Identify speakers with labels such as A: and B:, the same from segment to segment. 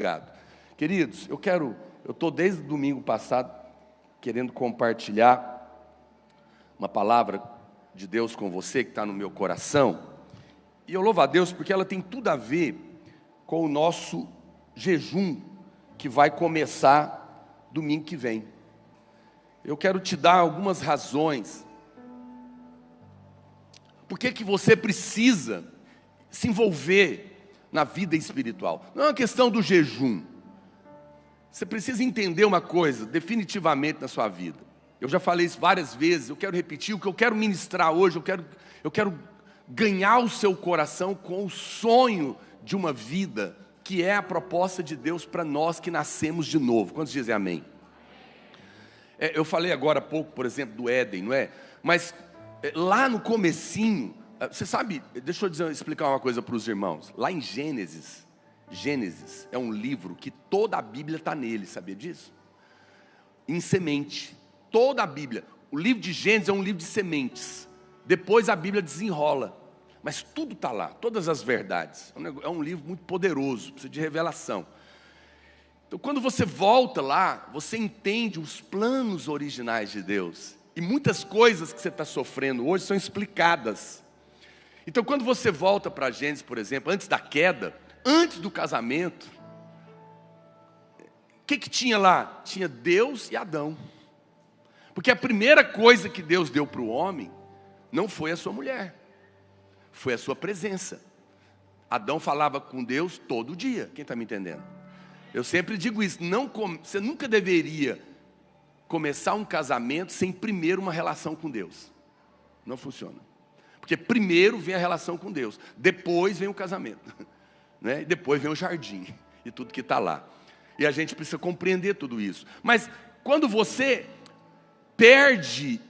A: Obrigado. Queridos, eu estou desde o domingo passado querendo compartilhar uma palavra de Deus com você que está no meu coração. E eu louvo a Deus porque ela tem tudo a ver com o nosso jejum que vai começar domingo que vem. Eu quero te dar algumas razões. Por que você precisa se envolver na vida espiritual? Não é uma questão do jejum. Você precisa entender uma coisa definitivamente na sua vida. Eu já falei isso várias vezes, eu quero repetir. O que eu quero ministrar hoje, eu quero ganhar o seu coração com o sonho de uma vida que é a proposta de Deus para nós que nascemos de novo. Quantos dizem amém? Eu falei agora há pouco, por exemplo, do Éden, não é? Mas lá no comecinho, você sabe, deixa eu explicar uma coisa para os irmãos. Lá em Gênesis é um livro que toda a Bíblia está nele, sabia disso? Em semente, toda a Bíblia. O livro de Gênesis é um livro de sementes. Depois a Bíblia desenrola, mas tudo está lá, todas as verdades. É um livro muito poderoso, precisa de revelação. Então quando você volta lá, você entende os planos originais de Deus. E muitas coisas que você está sofrendo hoje são explicadas. Então quando você volta para Gênesis, por exemplo, antes da queda, antes do casamento, o que tinha lá? Tinha Deus e Adão. Porque a primeira coisa que Deus deu para o homem não foi a sua mulher, foi a sua presença. Adão falava com Deus todo dia. Quem está me entendendo? Eu sempre digo isso, você nunca deveria começar um casamento sem primeiro uma relação com Deus. Não funciona. Porque primeiro vem a relação com Deus, depois vem o casamento, né? E depois vem o jardim e tudo que está lá. E a gente precisa compreender tudo isso. Mas quando você perde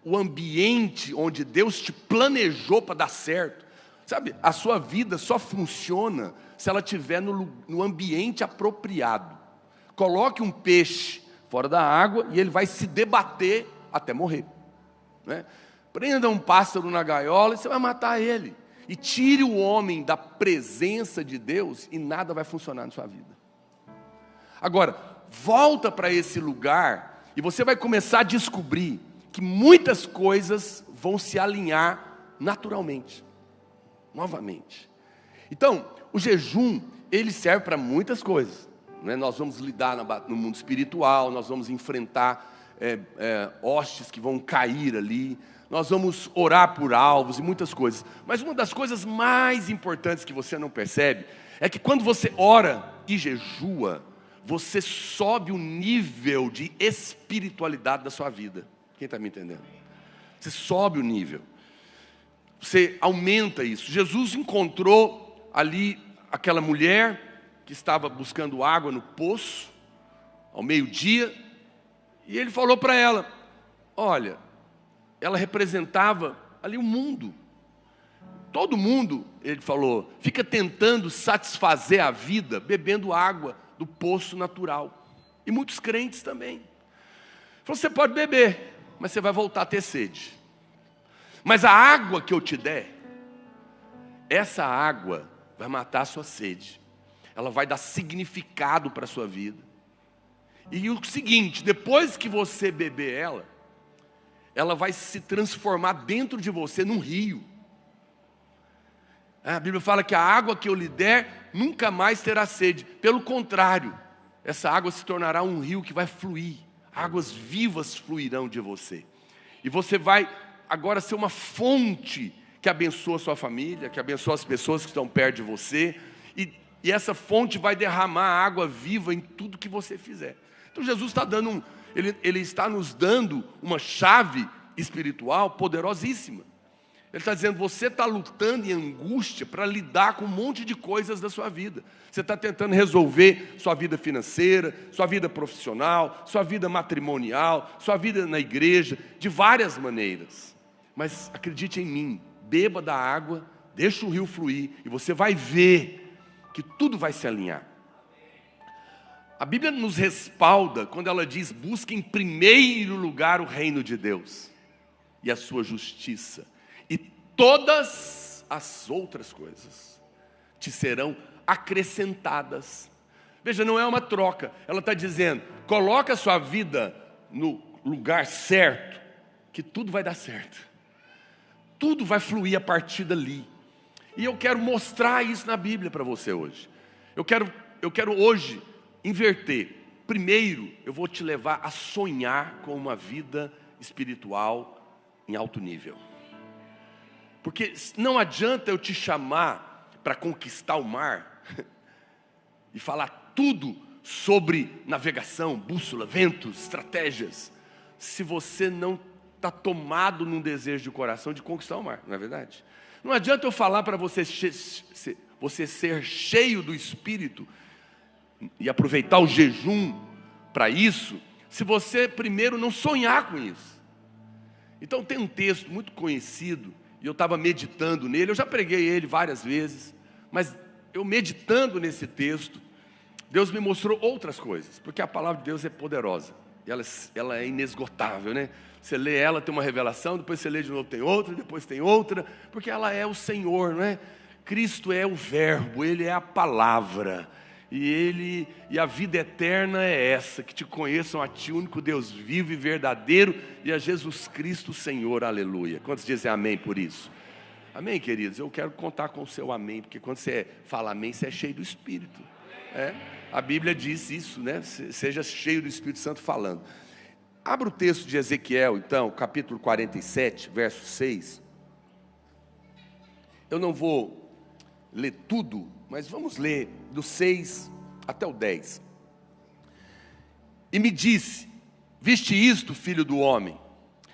A: o ambiente onde Deus te planejou para dar certo, sabe, a sua vida só funciona se ela estiver no ambiente apropriado. Coloque um peixe fora da água e ele vai se debater até morrer, né? Prenda um pássaro na gaiola e você vai matar ele. E tire o homem da presença de Deus e nada vai funcionar na sua vida. Agora, volta para esse lugar e você vai começar a descobrir que muitas coisas vão se alinhar naturalmente, novamente. Então, o jejum, ele serve para muitas coisas, né? Nós vamos lidar no mundo espiritual, nós vamos enfrentar hostes que vão cair ali, nós vamos orar por alvos e muitas coisas. Mas uma das coisas mais importantes que você não percebe é que quando você ora e jejua, você sobe o nível de espiritualidade da sua vida. Quem está me entendendo? Você sobe o nível, você aumenta isso. Jesus encontrou ali aquela mulher que estava buscando água no poço, ao meio-dia, e ele falou para ela, olha, ela representava ali o mundo. Todo mundo, ele falou, fica tentando satisfazer a vida bebendo água do poço natural. E muitos crentes também. Você pode beber, mas você vai voltar a ter sede. Mas a água que eu te der, essa água vai matar a sua sede. Ela vai dar significado para a sua vida. E o seguinte, depois que você beber ela vai se transformar dentro de você num rio. A Bíblia fala que a água que eu lhe der nunca mais terá sede. Pelo contrário, essa água se tornará um rio que vai fluir. Águas vivas fluirão de você. E você vai agora ser uma fonte que abençoa a sua família, que abençoa as pessoas que estão perto de você. E essa fonte vai derramar água viva em tudo que você fizer. Então Jesus está dando Ele está nos dando uma chave espiritual poderosíssima. Ele está dizendo, você está lutando em angústia para lidar com um monte de coisas da sua vida. Você está tentando resolver sua vida financeira, sua vida profissional, sua vida matrimonial, sua vida na igreja, de várias maneiras. Mas acredite em mim, beba da água, deixa o rio fluir e você vai ver que tudo vai se alinhar. A Bíblia nos respalda quando ela diz, busque em primeiro lugar o reino de Deus e a sua justiça. E todas as outras coisas te serão acrescentadas. Veja, não é uma troca. Ela está dizendo, coloca a sua vida no lugar certo, que tudo vai dar certo. Tudo vai fluir a partir dali. E eu quero mostrar isso na Bíblia para você hoje. Eu quero hoje inverter. Primeiro, eu vou te levar a sonhar com uma vida espiritual em alto nível. Porque não adianta eu te chamar para conquistar o mar e falar tudo sobre navegação, bússola, ventos, estratégias, se você não está tomado num desejo de coração de conquistar o mar, não é verdade? Não adianta eu falar para você ser cheio do Espírito e aproveitar o jejum para isso, se você primeiro não sonhar com isso. Então tem um texto muito conhecido, e eu estava meditando nele, eu já preguei ele várias vezes, mas eu meditando nesse texto, Deus me mostrou outras coisas, porque a palavra de Deus é poderosa, e ela é inesgotável, né? Você lê ela, tem uma revelação, depois você lê de novo, tem outra, depois tem outra, porque ela é o Senhor, não é? Cristo é o verbo, Ele é a palavra, e a vida eterna é essa, que te conheçam a Ti, único Deus vivo e verdadeiro, e a Jesus Cristo Senhor, aleluia. Quantos dizem amém por isso? Amém, queridos? Eu quero contar com o seu amém, porque quando você fala amém, você é cheio do Espírito. A Bíblia diz isso, né? Seja cheio do Espírito Santo falando. Abra o texto de Ezequiel, então, capítulo 47, verso 6. Eu não vou ler tudo, mas vamos ler do 6 até o 10. E me disse, viste isto, filho do homem?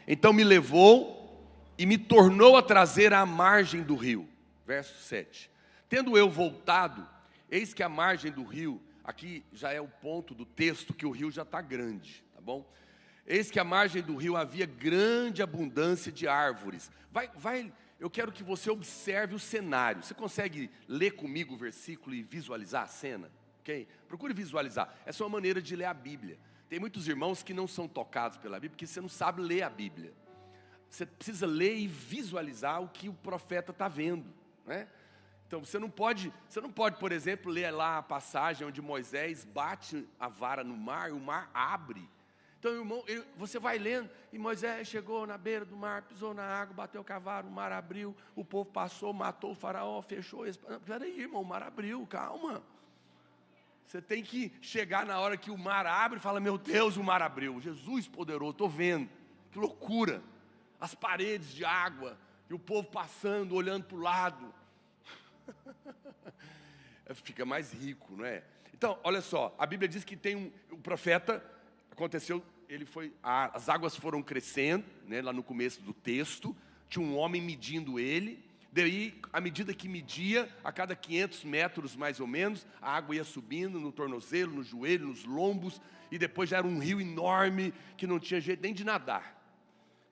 A: Então me levou e me tornou a trazer à margem do rio. Verso 7. Tendo eu voltado, eis que a margem do rio, aqui já é o ponto do texto que o rio já está grande, tá bom? Eis que a margem do rio havia grande abundância de árvores. Eu quero que você observe o cenário. Você consegue ler comigo o versículo e visualizar a cena? Okay? Procure visualizar. Essa é uma maneira de ler a Bíblia. Tem muitos irmãos que não são tocados pela Bíblia, porque você não sabe ler a Bíblia. Você precisa ler e visualizar o que o profeta está vendo, né? Então você não pode, por exemplo, ler lá a passagem onde Moisés bate a vara no mar e o mar abre. Então, irmão, você vai lendo, e Moisés chegou na beira do mar, pisou na água, bateu o cavalo, o mar abriu, o povo passou, matou o faraó, fechou. Espera aí, irmão, o mar abriu, calma. Você tem que chegar na hora que o mar abre e fala, meu Deus, o mar abriu. Jesus poderoso, estou vendo, que loucura. As paredes de água, e o povo passando, olhando para o lado. Fica mais rico, não é? Então, olha só, a Bíblia diz que tem o profeta, aconteceu, as águas foram crescendo, né, lá no começo do texto, tinha um homem medindo ele, daí, à medida que media, a cada 500 metros mais ou menos, a água ia subindo no tornozelo, no joelho, nos lombos, e depois já era um rio enorme, que não tinha jeito nem de nadar.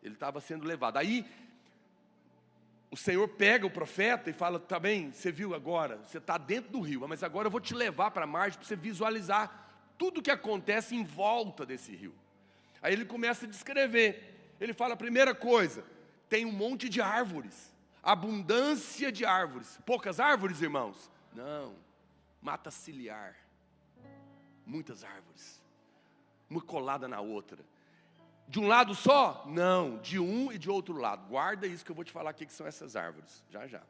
A: Ele estava sendo levado. Aí, o Senhor pega o profeta e fala, tá bem, você viu agora, você está dentro do rio, mas agora eu vou te levar para a margem para você visualizar tudo o que acontece em volta desse rio. Aí ele começa a descrever, ele fala, a primeira coisa, tem um monte de árvores, abundância de árvores. Poucas árvores, irmãos? Não, mata ciliar, muitas árvores, uma colada na outra. De um lado só? Não, de um e de outro lado. Guarda isso que eu vou te falar aqui que são essas árvores, já já.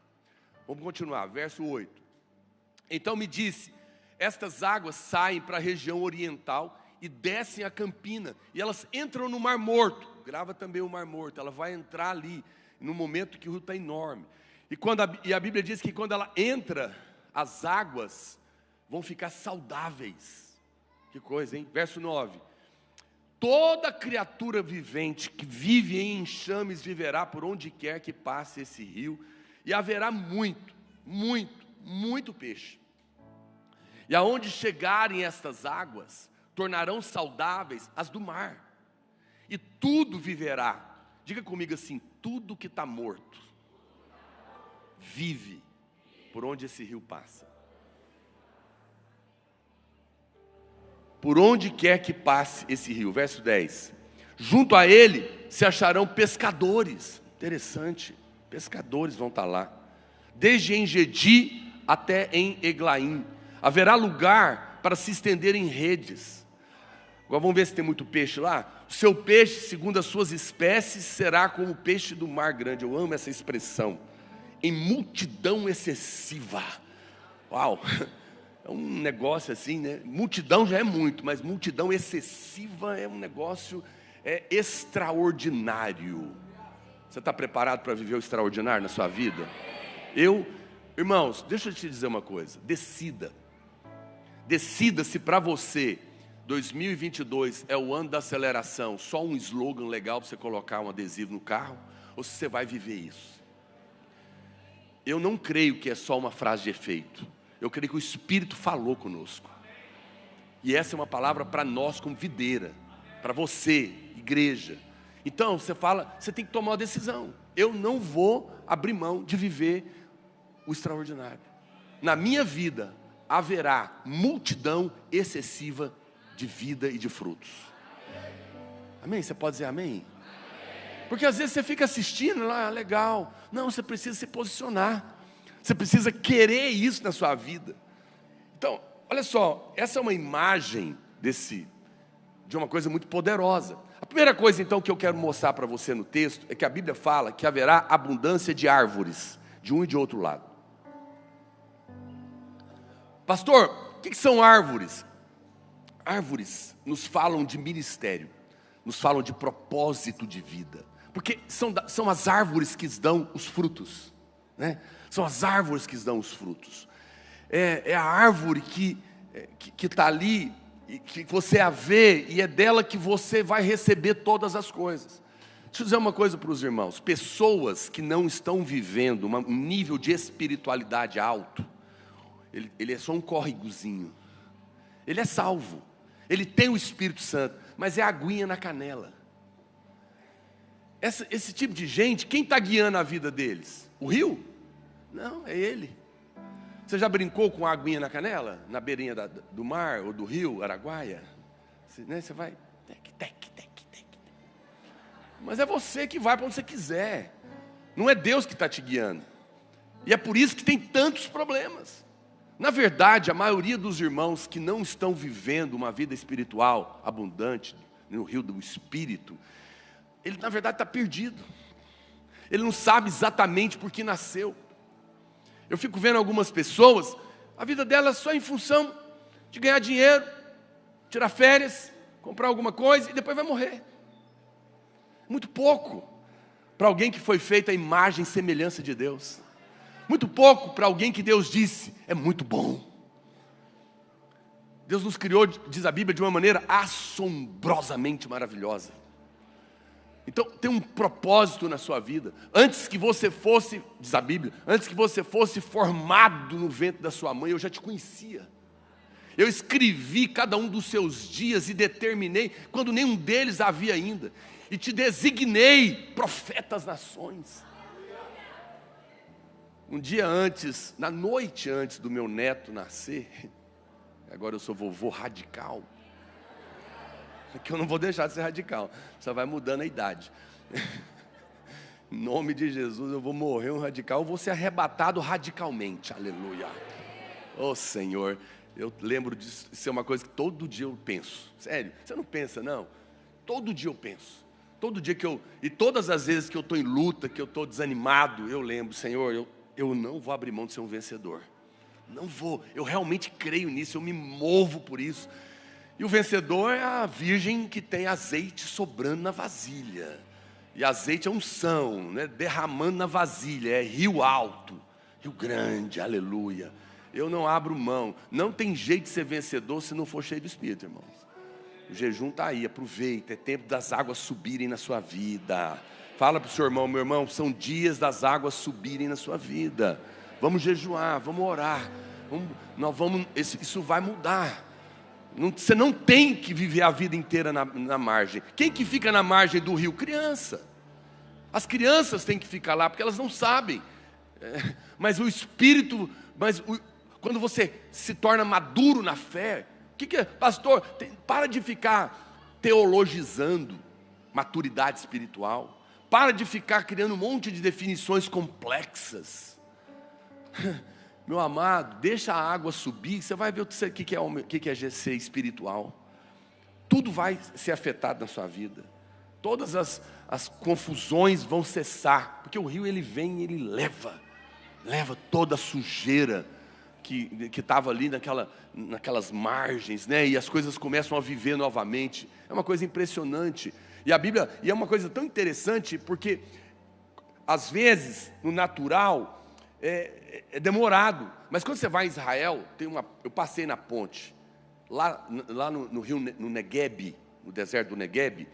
A: Vamos continuar, verso 8. Então me disse, estas águas saem para a região oriental e descem a campina, e elas entram no Mar Morto. Grava também o Mar Morto, ela vai entrar ali, no momento que o rio está enorme. E a Bíblia diz que quando ela entra, as águas vão ficar saudáveis. Que coisa, hein? Verso 9. Toda criatura vivente que vive em enxames viverá por onde quer que passe esse rio, e haverá muito, muito, muito peixe. E aonde chegarem estas águas, tornarão saudáveis as do mar, e tudo viverá. Diga comigo assim, tudo que está morto, vive por onde esse rio passa. Por onde quer que passe esse rio. Verso 10. Junto a ele se acharão pescadores. Interessante, pescadores vão estar lá. Desde Engedi até em Eglaim. Haverá lugar para se estender em redes. Agora vamos ver se tem muito peixe lá. O seu peixe, segundo as suas espécies, será como o peixe do mar grande. Eu amo essa expressão. Em multidão excessiva. Uau! É um negócio assim, né? Multidão já é muito, mas multidão excessiva é um negócio extraordinário. Você está preparado para viver o extraordinário na sua vida? Irmãos, deixa eu te dizer uma coisa. Decida se para você 2022 é o ano da aceleração, só um slogan legal para você colocar um adesivo no carro, ou se você vai viver isso. Eu não creio que é só uma frase de efeito. Eu creio que o Espírito falou conosco. E essa é uma palavra para nós como videira, para você, igreja. Então você tem que tomar uma decisão. Eu não vou abrir mão de viver o extraordinário. Na minha vida haverá multidão excessiva de vida e de frutos. Amém? Você pode dizer amém? Porque às vezes você fica assistindo lá, legal. Não, você precisa se posicionar. Você precisa querer isso na sua vida. Então, olha só, essa é uma imagem de uma coisa muito poderosa. A primeira coisa então que eu quero mostrar para você no texto é que a Bíblia fala que haverá abundância de árvores, de um e de outro lado. Pastor, o que são árvores? Árvores nos falam de ministério, nos falam de propósito de vida, porque são as árvores que dão os frutos, né? São as árvores que dão os frutos. É a árvore que está ali, e que você a vê, e é dela que você vai receber todas as coisas. Deixa eu dizer uma coisa para os irmãos. Pessoas que não estão vivendo um nível de espiritualidade alto, ele é só um córregozinho. Ele é salvo, ele tem o Espírito Santo, mas é aguinha na canela. Esse tipo de gente, quem está guiando a vida deles? O rio? Não, é ele. Você já brincou com a aguinha na canela? Na beirinha do mar ou do rio Araguaia? Você vai... Mas é você que vai para onde você quiser. Não é Deus que está te guiando. E é por isso que tem tantos problemas. Na verdade, a maioria dos irmãos que não estão vivendo uma vida espiritual abundante, no rio do Espírito, ele na verdade está perdido. Ele não sabe exatamente por que nasceu. Eu fico vendo algumas pessoas, a vida delas só em função de ganhar dinheiro, tirar férias, comprar alguma coisa e depois vai morrer. Muito pouco para alguém que foi feito à imagem e semelhança de Deus. Muito pouco para alguém que Deus disse, é muito bom. Deus nos criou, diz a Bíblia, de uma maneira assombrosamente maravilhosa. Então tem um propósito na sua vida. Antes que você fosse, diz a Bíblia, antes que você fosse formado no ventre da sua mãe, eu já te conhecia. Eu escrevi cada um dos seus dias e determinei, quando nenhum deles havia ainda. E te designei profeta às nações. Um dia antes, na noite antes do meu neto nascer, agora eu sou vovô radical, que eu não vou deixar de ser radical, só vai mudando a idade. Em nome de Jesus, eu vou morrer um radical, eu vou ser arrebatado radicalmente, aleluia. Oh Senhor, eu lembro disso, isso é uma coisa que todo dia eu penso, sério, você não pensa não? Todo dia eu penso, todo dia e todas as vezes que eu estou em luta, que eu estou desanimado, eu lembro, Senhor, eu não vou abrir mão de ser um vencedor, não vou, eu realmente creio nisso, eu me movo por isso. E o vencedor é a virgem que tem azeite sobrando na vasilha. E azeite é unção, né? Derramando na vasilha. É rio alto, rio grande, aleluia. Eu não abro mão. Não tem jeito de ser vencedor se não for cheio do Espírito, irmãos. O jejum está aí, aproveita. É tempo das águas subirem na sua vida. Fala para o seu irmão, meu irmão, são dias das águas subirem na sua vida. Vamos jejuar, vamos orar. Isso vai mudar. Você não tem que viver a vida inteira na margem. Quem que fica na margem do rio? Criança. As crianças têm que ficar lá, porque elas não sabem. Mas o Espírito, quando você se torna maduro na fé, o que é? Pastor, para de ficar teologizando maturidade espiritual. Para de ficar criando um monte de definições complexas. Meu amado, deixa a água subir, você vai ver o que é ser espiritual. Tudo vai ser afetado na sua vida. Todas as confusões vão cessar, porque o rio ele vem e ele leva toda a sujeira que estava ali naquelas margens, né? E as coisas começam a viver novamente. É uma coisa impressionante. E a Bíblia, e é uma coisa tão interessante, porque às vezes no natural é demorado, mas quando você vai em Israel, eu passei na ponte, lá no rio, no Negueb, no deserto do Negueb,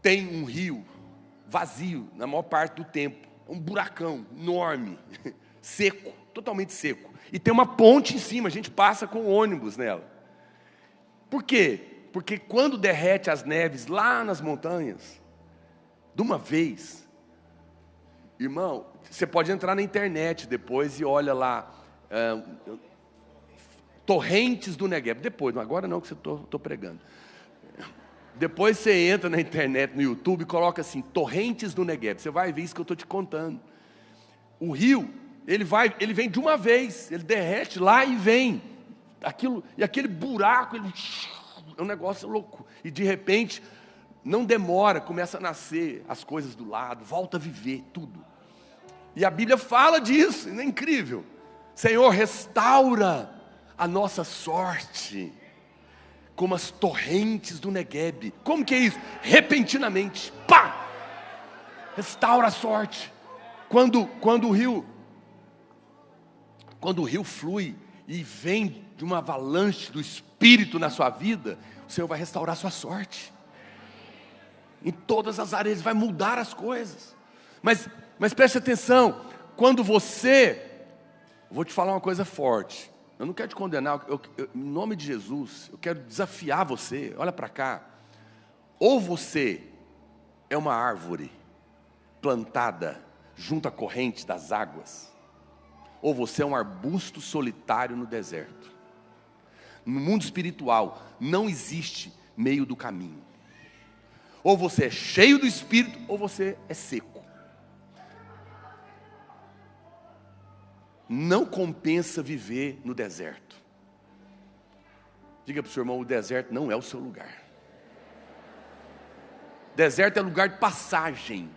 A: tem um rio vazio na maior parte do tempo, um buracão enorme, seco, totalmente seco, e tem uma ponte em cima, a gente passa com ônibus nela. Por quê? Porque quando derrete as neves lá nas montanhas, de uma vez, irmão, você pode entrar na internet depois e olha lá, torrentes do Negueb. Depois, agora não, que eu estou pregando. Depois você entra na internet, no YouTube, e coloca assim, torrentes do Negueb. Você vai ver isso que eu estou te contando. O rio, ele vem de uma vez, ele derrete lá e vem. E aquele buraco, é um negócio louco. E de repente, não demora, começa a nascer as coisas do lado, volta a viver tudo. E a Bíblia fala disso, não é incrível? Senhor, restaura a nossa sorte, como as torrentes do Negueb. Como que é isso? Repentinamente, pá! Restaura a sorte. Quando o rio flui e vem de uma avalanche do Espírito na sua vida, o Senhor vai restaurar a sua sorte. Em todas as áreas, Ele vai mudar as coisas. Mas preste atenção, vou te falar uma coisa forte. Eu não quero te condenar, em nome de Jesus, eu quero desafiar você. Olha para cá. Ou você é uma árvore plantada junto à corrente das águas, ou você é um arbusto solitário no deserto. No mundo espiritual, não existe meio do caminho. Ou você é cheio do Espírito, ou você é seco. Não compensa viver no deserto. Diga para o seu irmão, o deserto não é o seu lugar. Deserto é lugar de passagem,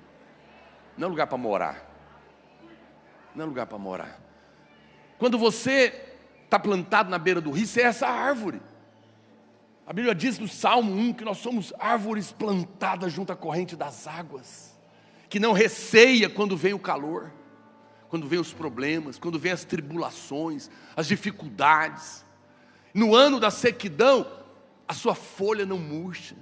A: não é lugar para morar. Não é lugar para morar. Quando você está plantado na beira do rio, você é essa árvore. A Bíblia diz no Salmo 1 que nós somos árvores plantadas junto à corrente das águas, que não receia quando vem o calor, quando vem os problemas, quando vem as tribulações, as dificuldades. No ano da sequidão, a sua folha não murcha,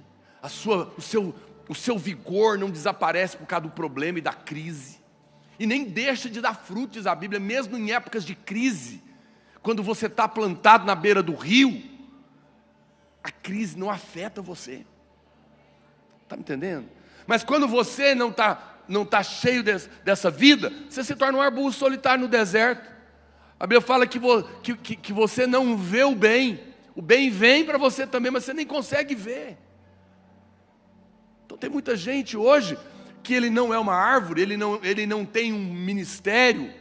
A: o seu vigor não desaparece por causa do problema e da crise, e nem deixa de dar fruto, diz a Bíblia, mesmo em épocas de crise. Quando você está plantado na beira do rio, a crise não afeta você. Está me entendendo? Mas quando você não está cheio dessa vida, você se torna um arbusto solitário no deserto. A Bíblia fala que você não vê o bem vem para você também, mas você nem consegue ver. Então tem muita gente hoje que ele não é uma árvore, ele não tem um ministério.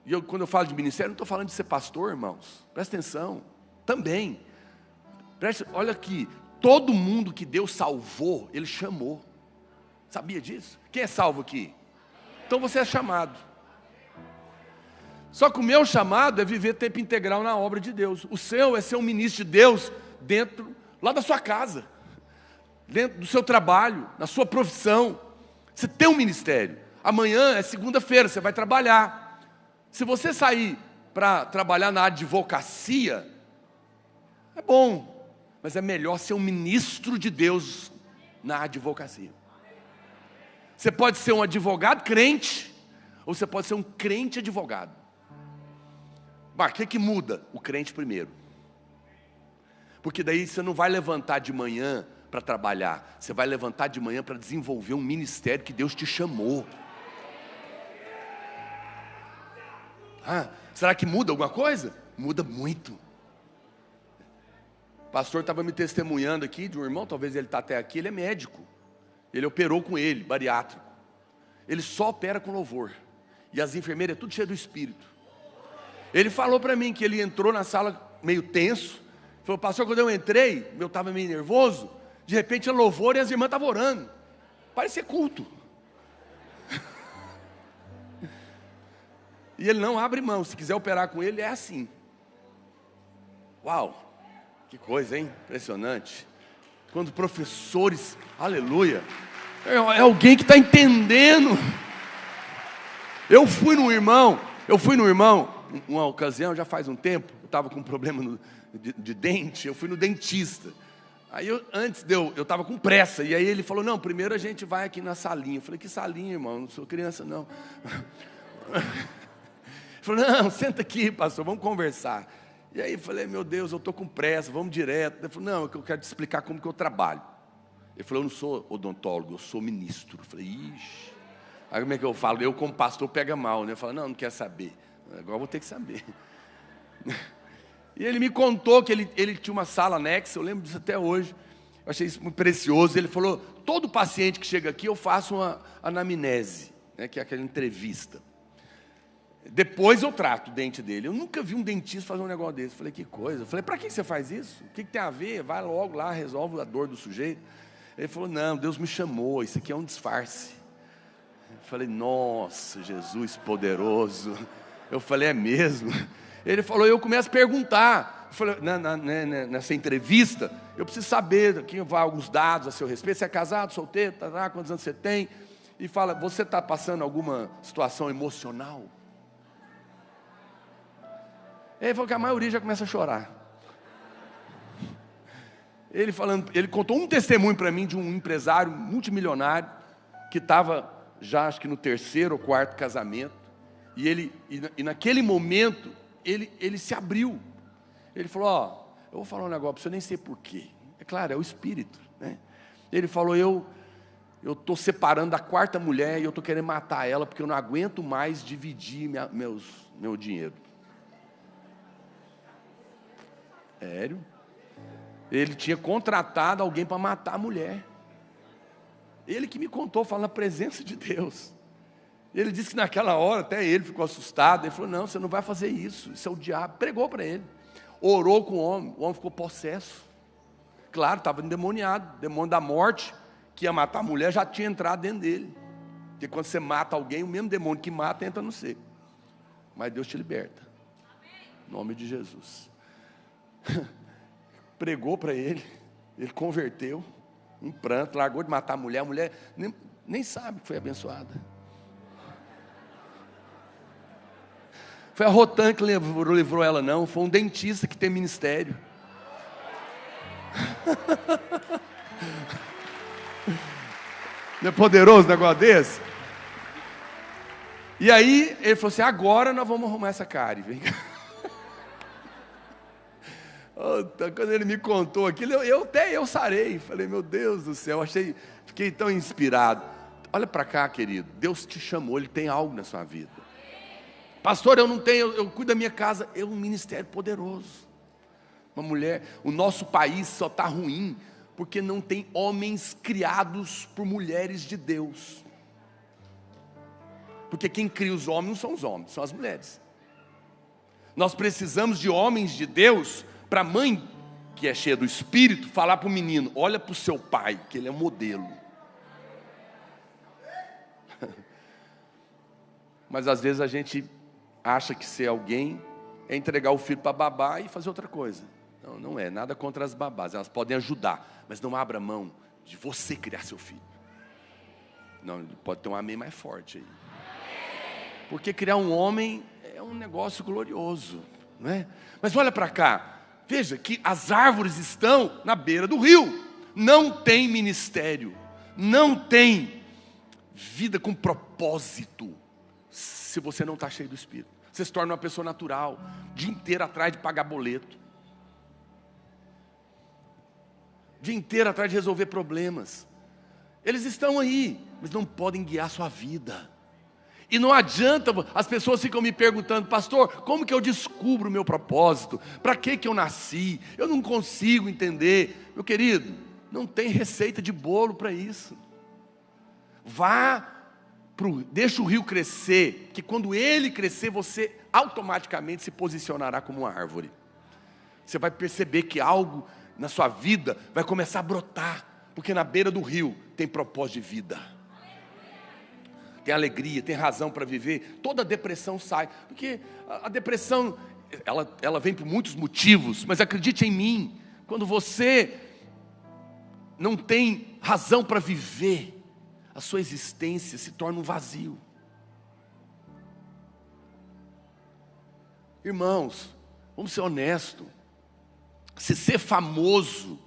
A: E quando eu falo de ministério, não estou falando de ser pastor, irmãos. Presta atenção, também. Olha aqui, todo mundo que Deus salvou, Ele chamou. Sabia disso? Quem é salvo aqui? Então você é chamado. Só que o meu chamado é viver tempo integral na obra de Deus. O seu é ser um ministro de Deus lá da sua casa, dentro do seu trabalho, na sua profissão. Você tem um ministério. Amanhã é segunda-feira, você vai trabalhar. Se você sair para trabalhar na advocacia, é bom, mas é melhor ser um ministro de Deus na advocacia. Você pode ser um advogado crente, ou você pode ser um crente advogado. Mas o que muda? O crente primeiro. Porque daí você não vai levantar de manhã para trabalhar, você vai levantar de manhã para desenvolver um ministério que Deus te chamou. Será que muda alguma coisa? Muda muito. O pastor estava me testemunhando aqui de um irmão, talvez ele está até aqui, ele é médico. Ele operou com ele, bariátrico. Ele só opera com louvor. E as enfermeiras é tudo cheio do Espírito. Ele falou para mim que ele entrou na sala meio tenso. Falou, pastor, quando eu entrei, eu estava meio nervoso. De repente tinha louvor e as irmãs estavam orando. Parecia culto. E ele não abre mão. Se quiser operar com ele, é assim. Uau, que coisa, hein? Impressionante. Quando professores, aleluia, é alguém que está entendendo. Eu fui no irmão, uma ocasião, já faz um tempo, eu estava com um problema de dente, eu fui no dentista. Aí eu estava com pressa, e aí ele falou, não, primeiro a gente vai aqui na salinha. Eu falei, que salinha, irmão? Não sou criança, não. Ele falou, não, senta aqui, pastor, vamos conversar. E aí eu falei, meu Deus, eu estou com pressa, vamos direto. Ele falou, não, eu quero te explicar como que eu trabalho. Ele falou, eu não sou odontólogo, eu sou ministro. Eu falei, ixi. Aí como é que eu falo? Eu como pastor pega mal, né? Eu falo, não quer saber. Agora eu vou ter que saber. E ele me contou que ele tinha uma sala anexa, eu lembro disso até hoje. Eu achei isso muito precioso. Ele falou, todo paciente que chega aqui eu faço uma anamnese, né, que é aquela entrevista. Depois eu trato o dente dele. Eu nunca vi um dentista fazer um negócio desse. Eu falei, que coisa. Eu falei, para que você faz isso? O que tem a ver? Vai logo lá, resolve a dor do sujeito. Ele falou, não, Deus me chamou, isso aqui é um disfarce. Eu falei, nossa, Jesus poderoso. Eu falei, é mesmo? Ele falou, eu começo a perguntar. Eu falei, nessa entrevista, eu preciso saber, aqui vai alguns dados a seu respeito. Você é casado, solteiro, quantos anos você tem? E fala, você está passando alguma situação emocional? Ele falou que a maioria já começa a chorar. Ele contou um testemunho para mim de um empresário multimilionário que estava já acho que no 3º ou 4º casamento. E naquele momento ele se abriu. Ele falou, eu vou falar um negócio para você, eu nem sei porquê. É claro, é o Espírito, né? Ele falou, eu estou separando da 4ª mulher e eu estou querendo matar ela porque eu não aguento mais dividir meu dinheiro. Sério? Ele tinha contratado alguém para matar a mulher. Ele que me contou, falando na presença de Deus. Ele disse que naquela hora, até ele ficou assustado. Ele falou, não, você não vai fazer isso, isso é o diabo. Pregou para ele. Orou com o homem ficou possesso. Claro, estava endemoniado. Demônio da morte, que ia matar a mulher, já tinha entrado dentro dele. Porque quando você mata alguém, o mesmo demônio que mata entra no ser. Mas Deus te liberta. Em nome de Jesus. Pregou para ele converteu, em pranto, largou de matar a mulher nem sabe que foi abençoada. Foi a Rotan que livrou ela não, foi um dentista que tem ministério. Não é poderoso um negócio desse? E aí ele falou assim, agora nós vamos arrumar essa cárie, vem cá. Quando ele me contou aquilo, eu sarei. Falei, meu Deus do céu, fiquei tão inspirado. Olha para cá, querido, Deus te chamou, Ele tem algo na sua vida. Pastor, eu não tenho, eu cuido da minha casa. É um ministério poderoso. Uma mulher, o nosso país só está ruim porque não tem homens criados por mulheres de Deus. Porque quem cria os homens não são os homens, são as mulheres. Nós precisamos de homens de Deus para a mãe, que é cheia do Espírito, falar para o menino, olha para o seu pai, que ele é modelo. Mas às vezes a gente acha que ser alguém é entregar o filho para babá e fazer outra coisa. Não é, nada contra as babás, elas podem ajudar, mas não abra mão de você criar seu filho. Não, pode ter um amém mais forte aí. Porque criar um homem é um negócio glorioso, não é? Mas olha para cá. Veja que as árvores estão na beira do rio. Não tem ministério. Não tem vida com propósito. Se você não está cheio do Espírito. Você se torna uma pessoa natural. O dia inteiro atrás de pagar boleto. O dia inteiro atrás de resolver problemas. Eles estão aí, mas não podem guiar sua vida. E não adianta, as pessoas ficam me perguntando, pastor, como que eu descubro o meu propósito? Para que eu nasci? Eu não consigo entender. Meu querido, não tem receita de bolo para isso. Vá Deixa o rio crescer, que quando ele crescer, você automaticamente se posicionará como uma árvore. Você vai perceber que algo na sua vida vai começar a brotar, porque na beira do rio tem propósito de vida. Tem alegria, tem razão para viver. Toda depressão sai, porque a depressão, ela vem por muitos motivos, mas acredite em mim, quando você não tem razão para viver, a sua existência se torna um vazio. Irmãos, vamos ser honestos. Se ser famoso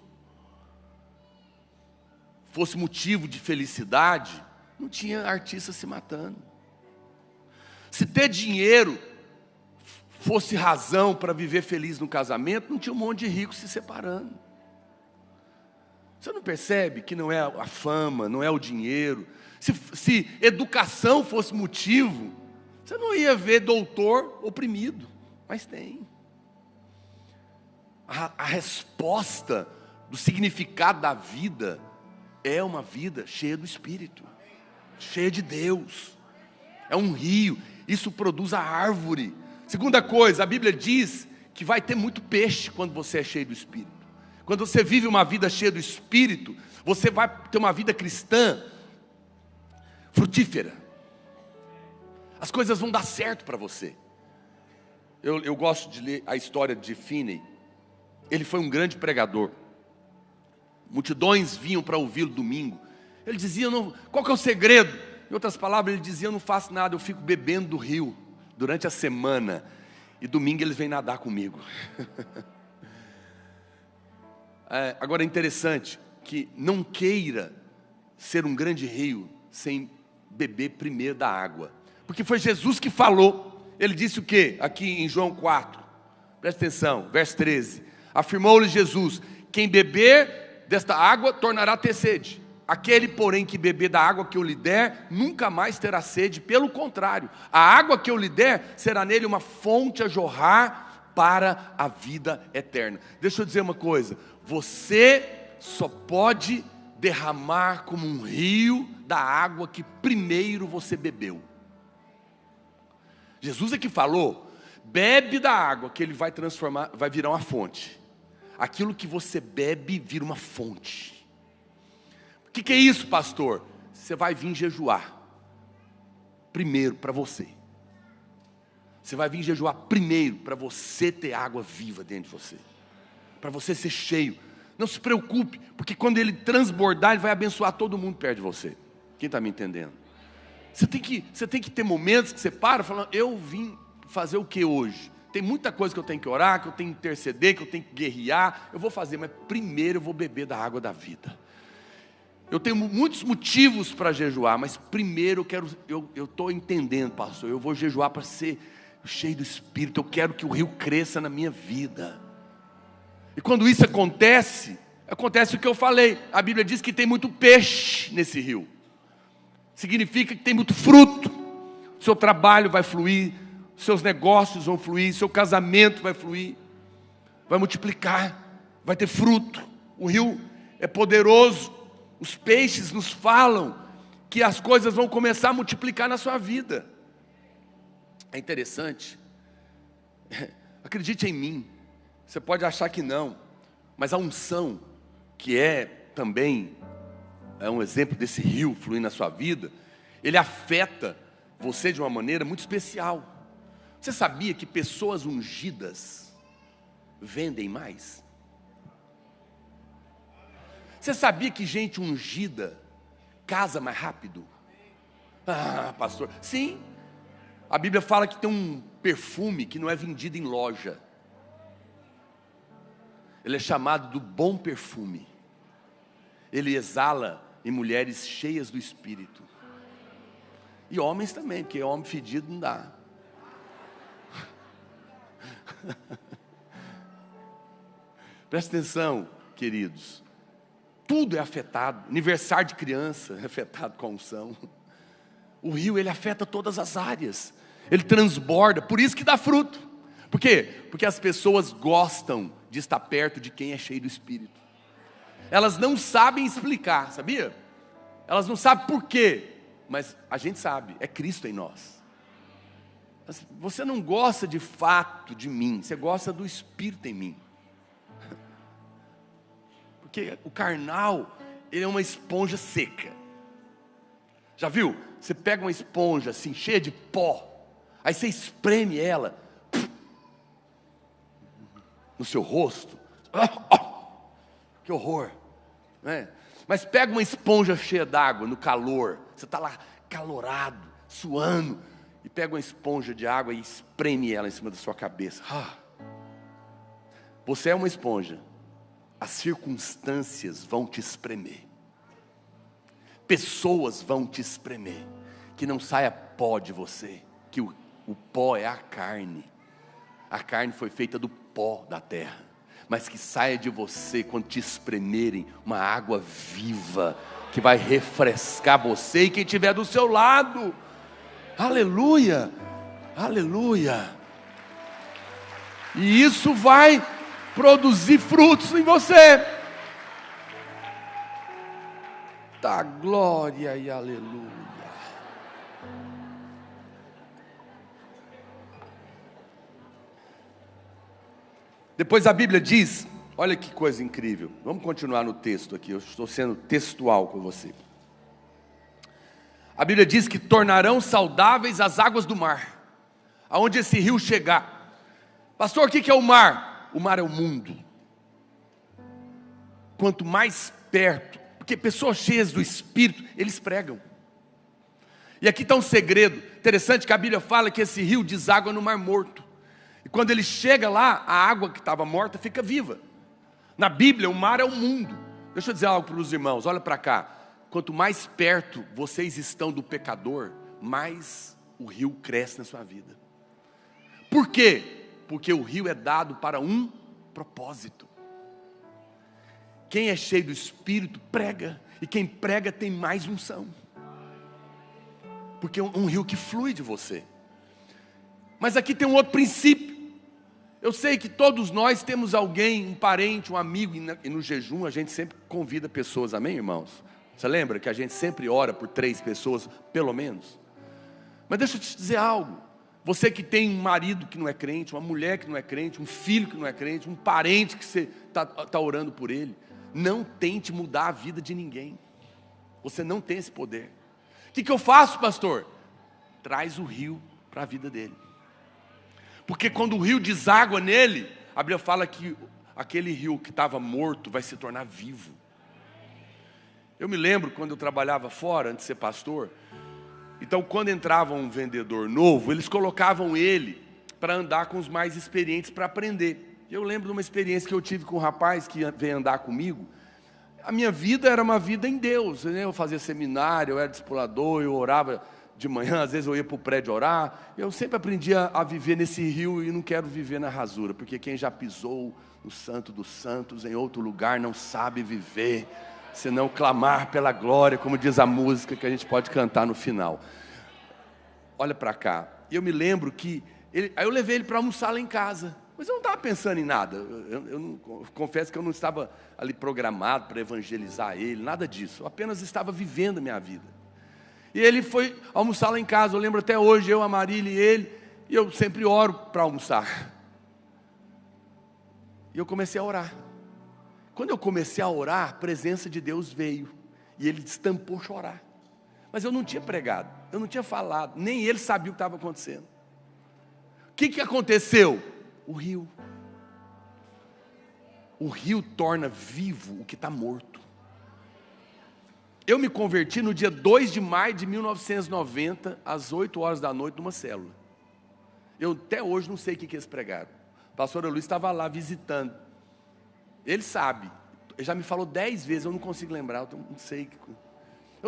A: fosse motivo de felicidade, não tinha artista se matando. Se ter dinheiro fosse razão para viver feliz no casamento, não tinha um monte de ricos se separando. Você não percebe que não é a fama, não é o dinheiro? Se educação fosse motivo, você não ia ver doutor oprimido, mas tem. A resposta do significado da vida é uma vida cheia do Espírito, cheia de Deus. É um rio, isso produz a árvore. Segunda coisa, a Bíblia diz que vai ter muito peixe quando você é cheio do Espírito. Quando você vive uma vida cheia do Espírito, você vai ter uma vida cristã frutífera. As coisas vão dar certo para você. Eu gosto de ler a história de Finney. Ele foi um grande pregador. Multidões vinham para ouvi-lo domingo. Ele dizia, qual que é o segredo? Em outras palavras, ele dizia, eu não faço nada, eu fico bebendo do rio durante a semana. E domingo eles vêm nadar comigo. Agora é interessante que não queira ser um grande rio sem beber primeiro da água. Porque foi Jesus que falou. Ele disse o quê? Aqui em João 4. Presta atenção, verso 13. Afirmou-lhe Jesus, quem beber desta água tornará a ter sede. Aquele, porém, que beber da água que eu lhe der, nunca mais terá sede. Pelo contrário, a água que eu lhe der será nele uma fonte a jorrar para a vida eterna. Deixa eu dizer uma coisa. Você só pode derramar como um rio da água que primeiro você bebeu. Jesus é que falou, bebe da água que ele vai transformar, vai virar uma fonte. Aquilo que você bebe vira uma fonte. O que é isso, pastor? Você vai vir jejuar primeiro para você. Você vai vir jejuar primeiro para você ter água viva dentro de você, para você ser cheio. Não se preocupe, porque quando ele transbordar, ele vai abençoar todo mundo perto de você. Quem está me entendendo? Você tem que ter momentos que você para falando, eu vim fazer o que hoje? Tem muita coisa que eu tenho que orar, que eu tenho que interceder, que eu tenho que guerrear. Eu vou fazer, mas primeiro eu vou beber da água da vida. Eu tenho muitos motivos para jejuar, mas primeiro eu estou entendendo, pastor, eu vou jejuar para ser cheio do Espírito. Eu quero que o rio cresça na minha vida. E quando isso acontece o que eu falei. A Bíblia diz que tem muito peixe nesse rio. Significa que tem muito fruto. Seu trabalho vai fluir, seus negócios vão fluir, seu casamento vai fluir, vai multiplicar, vai ter fruto. O rio é poderoso. Os peixes nos falam que as coisas vão começar a multiplicar na sua vida. É interessante. Acredite em mim. Você pode achar que não, mas a unção, que também é um exemplo desse rio fluindo na sua vida, ele afeta você de uma maneira muito especial. Você sabia que pessoas ungidas vendem mais? Você sabia que gente ungida casa mais rápido? Ah, pastor, sim. A Bíblia fala que tem um perfume que não é vendido em loja. Ele é chamado do bom perfume. Ele exala em mulheres cheias do Espírito. E homens também, porque homem fedido não dá. Presta atenção, queridos. Tudo é afetado. Aniversário de criança é afetado com a unção. O rio, ele afeta todas as áreas. Ele transborda, por isso que dá fruto. Por quê? Porque as pessoas gostam de estar perto de quem é cheio do Espírito. Elas não sabem explicar, sabia? Elas não sabem por quê, mas a gente sabe, é Cristo em nós. Você não gosta de fato de mim, você gosta do Espírito em mim. Porque o carnal, ele é uma esponja seca. Já viu? Você pega uma esponja assim, cheia de pó, aí você espreme ela no seu rosto. Que horror, né? Mas pega uma esponja cheia d'água no calor, você está lá calorado, suando, e pega uma esponja de água e espreme ela em cima da sua cabeça. Você é uma esponja, as circunstâncias vão te espremer, pessoas vão te espremer, que não saia pó de você, que o pó é a carne foi feita do pó da terra, mas que saia de você, quando te espremerem, uma água viva, que vai refrescar você e quem estiver do seu lado. Aleluia, aleluia. E isso vai produzir frutos em você. Tá, glória e aleluia. Depois a Bíblia diz, olha que coisa incrível. Vamos continuar no texto aqui, eu estou sendo textual com você. A Bíblia diz que tornarão saudáveis as águas do mar, aonde esse rio chegar. Pastor, o que é o mar? O mar é o mundo. Quanto mais perto, porque pessoas cheias do Espírito, eles pregam. E aqui está um segredo interessante, que a Bíblia fala que esse rio deságua no Mar Morto. E quando ele chega lá, a água que estava morta fica viva. Na Bíblia, o mar é o mundo. Deixa eu dizer algo para os irmãos, olha para cá. Quanto mais perto vocês estão do pecador, mais o rio cresce na sua vida. Por quê? Porque o rio é dado para um propósito. Quem é cheio do Espírito prega, e quem prega tem mais unção. Porque é um rio que flui de você. Mas aqui tem um outro princípio. Eu sei que todos nós temos alguém, um parente, um amigo, e no jejum a gente sempre convida pessoas, amém, irmãos? Você lembra que a gente sempre ora por 3 pessoas, pelo menos? Mas deixa eu te dizer algo. Você que tem um marido que não é crente, uma mulher que não é crente, um filho que não é crente, um parente que você está orando por ele, não tente mudar a vida de ninguém. Você não tem esse poder. O que eu faço, pastor? Traz o rio para a vida dele. Porque quando o rio deságua nele, a Bíblia fala que aquele rio que estava morto vai se tornar vivo. Eu me lembro quando eu trabalhava fora, antes de ser pastor. Então quando entrava um vendedor novo, eles colocavam ele para andar com os mais experientes para aprender. Eu lembro de uma experiência que eu tive com um rapaz que veio andar comigo. A minha vida era uma vida em Deus, né? Eu fazia seminário, eu era discipulador, eu orava de manhã, às vezes eu ia para o prédio orar. Eu sempre aprendi a viver nesse rio e não quero viver na rasura, porque quem já pisou no Santo dos Santos em outro lugar não sabe viver, senão clamar pela glória, como diz a música que a gente pode cantar no final. Olha para cá, eu me lembro que aí eu levei ele para almoçar lá em casa, mas eu não estava pensando em nada. Eu confesso que eu não estava ali programado para evangelizar ele, nada disso. Eu apenas estava vivendo a minha vida. E ele foi almoçar lá em casa, eu lembro até hoje, eu, a Marília e ele, e eu sempre oro para almoçar. E eu comecei a orar. Quando eu comecei a orar, a presença de Deus veio, e ele estampou chorar. Mas eu não tinha pregado, eu não tinha falado, nem ele sabia o que estava acontecendo. O que aconteceu? O rio. O rio torna vivo o que está morto. Eu me converti no dia 2 de maio de 1990, às 8 horas da noite, numa célula. Eu até hoje não sei o que eles pregaram. A pastora Luiz estava lá visitando. Ele sabe. Ele já me falou 10 vezes, eu não consigo lembrar. Eu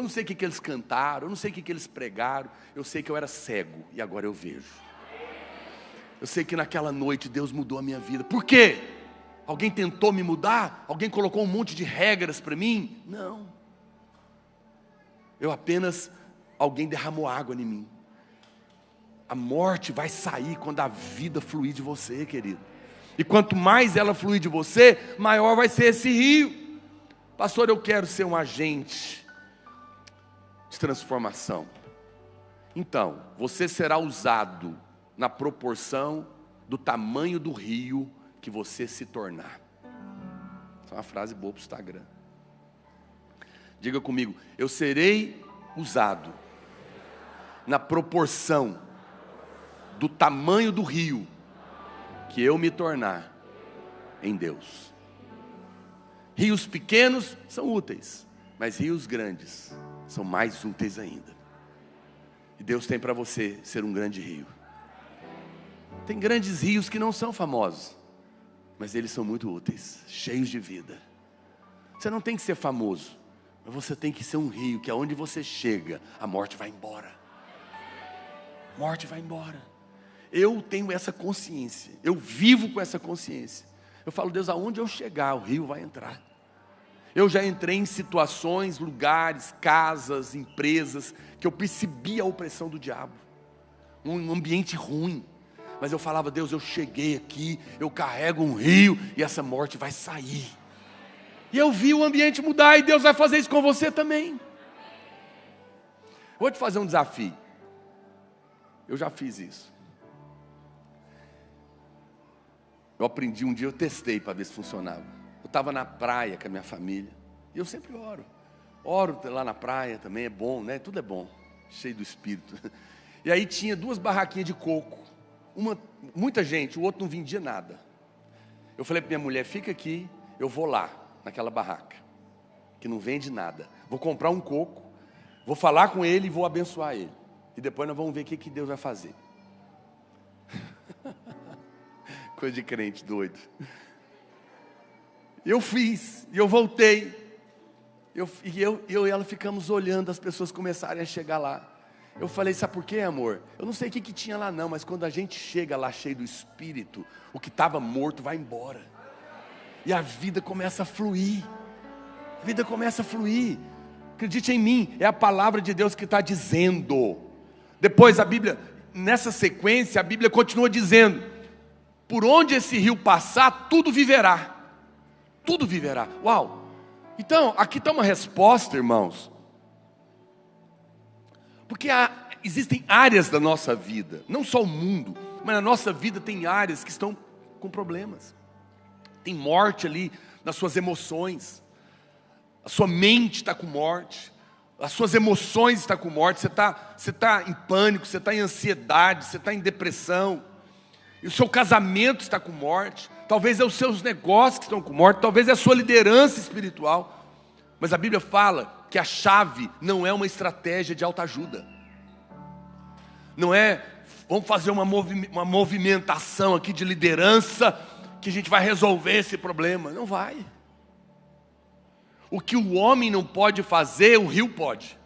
A: não sei o que eles cantaram, eu não sei o que eles pregaram. Eu sei que eu era cego e agora eu vejo. Eu sei que naquela noite Deus mudou a minha vida. Por quê? Alguém tentou me mudar? Alguém colocou um monte de regras para mim? Não. Alguém derramou água em mim. A morte vai sair quando a vida fluir de você, querido. E quanto mais ela fluir de você, maior vai ser esse rio. Pastor, eu quero ser um agente de transformação. Então, você será usado na proporção do tamanho do rio que você se tornar. Essa é uma frase boa para o Instagram. Diga comigo, eu serei usado na proporção do tamanho do rio que eu me tornar em Deus. Rios pequenos são úteis, mas rios grandes são mais úteis ainda. E Deus tem para você ser um grande rio. Tem grandes rios que não são famosos, mas eles são muito úteis, cheios de vida. Você não tem que ser famoso, mas você tem que ser um rio que aonde você chega, a morte vai embora. A morte vai embora. Eu tenho essa consciência, eu vivo com essa consciência. Eu falo, Deus, aonde eu chegar, o rio vai entrar. Eu já entrei em situações, lugares, casas, empresas, que eu percebi a opressão do diabo. Um ambiente ruim. Mas eu falava, Deus, eu cheguei aqui, eu carrego um rio e essa morte vai sair. E eu vi o ambiente mudar e Deus vai fazer isso com você também. Vou te fazer um desafio. Eu já fiz isso. Eu aprendi um dia, eu testei para ver se funcionava. Eu estava na praia com a minha família. E eu sempre oro. Oro lá na praia também, é bom, né? Tudo é bom. Cheio do Espírito. E aí tinha 2 barraquinhas de coco. Muita gente, o outro não vendia nada. Eu falei para minha mulher, fica aqui, eu vou lá, naquela barraca, que não vende nada. Vou comprar um coco, vou falar com ele e vou abençoar ele. E depois nós vamos ver o que Deus vai fazer. Coisa de crente doido. Eu fiz, e eu voltei. Eu e ela ficamos olhando as pessoas começarem a chegar lá. Eu falei, sabe por quê, amor? Eu não sei o que tinha lá não, mas quando a gente chega lá cheio do Espírito, o que estava morto vai embora. E a vida começa a fluir. A vida começa a fluir. Acredite em mim, é a palavra de Deus que está dizendo. Depois a Bíblia, nessa sequência, a Bíblia continua dizendo, por onde esse rio passar, tudo viverá. Tudo viverá. Uau! Então, aqui está uma resposta, irmãos. Porque existem áreas da nossa vida, não só o mundo, mas na nossa vida tem áreas que estão com problemas. Tem morte ali nas suas emoções. A sua mente está com morte. As suas emoções estão com morte. Você está em pânico, você está em ansiedade, você está em depressão. E o seu casamento está com morte. Talvez é os seus negócios que estão com morte. Talvez é a sua liderança espiritual. Mas a Bíblia fala que a chave não é uma estratégia de autoajuda. Não é, vamos fazer uma movimentação aqui de liderança, que a gente vai resolver esse problema. Não vai. O que o homem não pode fazer, o rio pode.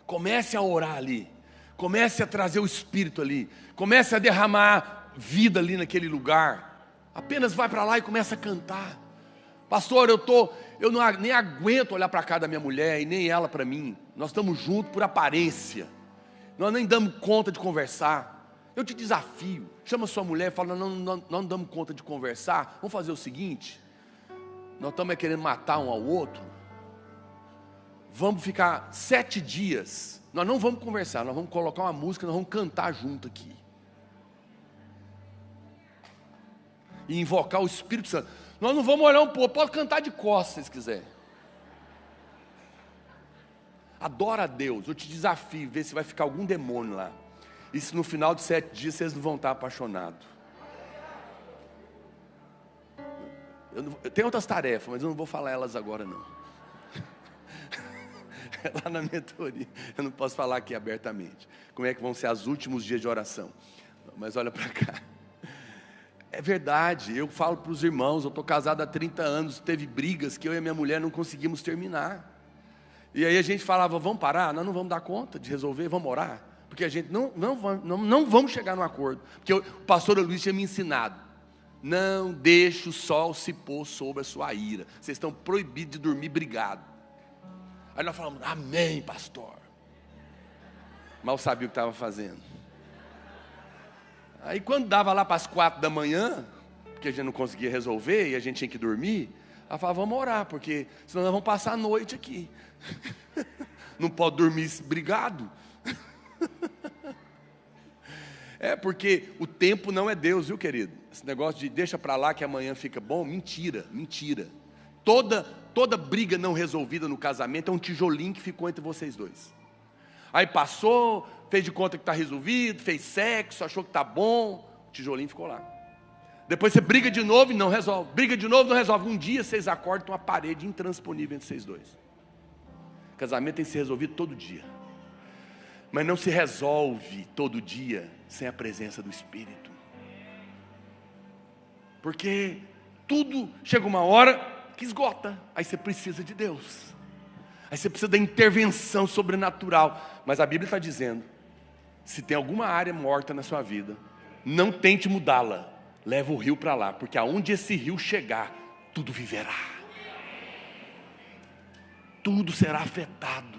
A: Comece a orar ali. Comece a trazer o Espírito ali. Comece a derramar vida ali naquele lugar. Apenas vai para lá e começa a cantar. Pastor, eu nem aguento olhar para a cara da minha mulher e nem ela para mim. Nós estamos juntos por aparência. Nós nem damos conta de conversar. Eu te desafio. Chama sua mulher e fala, não damos conta de conversar. Vamos fazer o seguinte. Nós estamos querendo matar um ao outro. Vamos ficar 7 dias. Nós não vamos conversar. Nós vamos colocar uma música, nós vamos cantar junto aqui. E invocar o Espírito Santo. Nós não vamos olhar um pouco, pode cantar de costas se quiser. Adora a Deus, eu te desafio, ver se vai ficar algum demônio lá. E se no final de 7 dias vocês não vão estar apaixonados. Eu tenho outras tarefas, mas eu não vou falar elas agora não. É lá na mentoria, eu não posso falar aqui abertamente. Como é que vão ser os últimos dias de oração. Mas olha para cá. É verdade, eu falo para os irmãos, eu estou casado há 30 anos, teve brigas que eu e a minha mulher não conseguimos terminar. E aí a gente falava, vamos parar? Nós não vamos dar conta de resolver, vamos orar. Porque a gente não vamos chegar num acordo. Porque o pastor Luiz tinha me ensinado, não deixe o sol se pôr sobre a sua ira. Vocês estão proibidos de dormir brigado. Aí nós falamos, amém, pastor. Mal sabia o que estava fazendo. Aí quando dava lá para as 4 da manhã, porque a gente não conseguia resolver e a gente tinha que dormir, Ela falava, vamos orar, porque senão nós vamos passar a noite aqui. Não pode dormir brigado. É porque o tempo não é Deus, viu, querido? Esse negócio de deixa para lá que amanhã fica bom, mentira, mentira. Toda briga não resolvida no casamento é um tijolinho que ficou entre vocês dois. Aí passou, fez de conta que está resolvido, fez sexo, achou que está bom, o tijolinho ficou lá. Depois você briga de novo e não resolve. Briga de novo e não resolve. Um dia vocês acordam uma parede intransponível entre vocês dois. O casamento tem que ser resolvido todo dia. Mas não se resolve todo dia sem a presença do Espírito. Porque tudo chega uma hora que esgota. Aí você precisa de Deus. Aí você precisa da intervenção sobrenatural. Mas a Bíblia está dizendo, se tem alguma área morta na sua vida, não tente mudá-la. Leva o rio para lá, porque aonde esse rio chegar, tudo viverá. Tudo será afetado.